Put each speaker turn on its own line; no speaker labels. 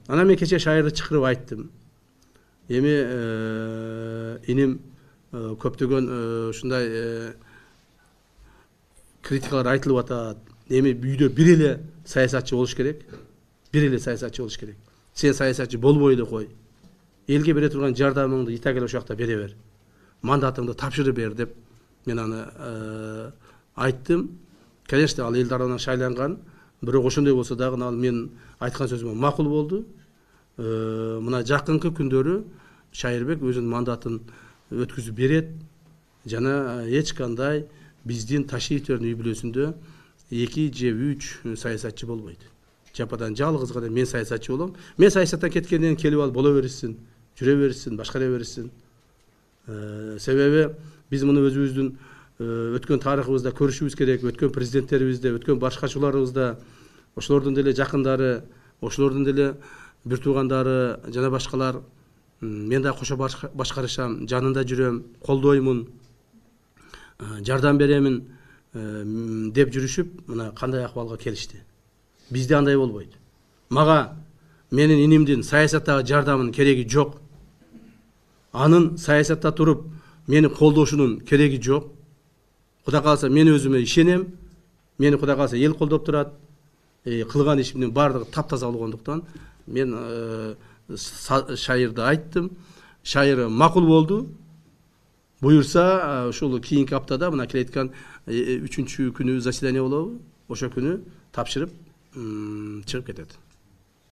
Анан мен кече шайырды чакырып айттым. Эми иним көптөгөн ушундай критикалар айтылып атат. Эми үйдө бир эле саясатчы болуш керек. Бир эле саясатчы болуш керек. Сен саясатчы болбой эле кой. Элге бере турган жардамыңды итак эле ошол жакта бере бер. Мандатыңды тапшырып бер деп мен аны айттым. Конечно, ал эл тарабынан шайланган. Бирок ошондой болсо дагы ал мен айткан сөзүмө макул болду. Мына жакынкы күндөрү Шайырбек өзүнүн мандатын өткүзүп берет. Жана эч кандай биздин Ташиевтердин үй бүлөсүндө 2 же 3 саясатчы болбойт. Жападан жалгыз гана мен саясатчы болом. Мен саясаттан кеткенден келип алып боло берсин, жүрө берсин, башкара берсин. Себеби биз муну өзүбүздүн өткөн тарыхыбызда көрүшүбүз керек. Өткөн президенттерибизде, өткөн башкачыларыбызда, ошолордун деле жакындары, ошолордун деле бир туугандары жана башкалар мен да кошо башкарышам, жанында жүрөм, колдоймун, жардам беремин деп жүрүшүп, мына кандай акыбалга келишти. Бизде андай болбойт. Мага менин инимдин саясаттагы жардамынын кереги жок. Анын саясатта туруп мени колдошунун кереги жок. Кудай кааласа мен өзүмө ишенем. Мени кудай кааласа эл колдоп турат. Кылган ишимдин баардыгы таптаза болгондуктан мен Шайырды айттым. Шайыр макул болду. Буюрса, ушул кийинки аптада мына келеткан 3-күнү заседание болобу? Ошо күнү тапшырып чыгып кетет.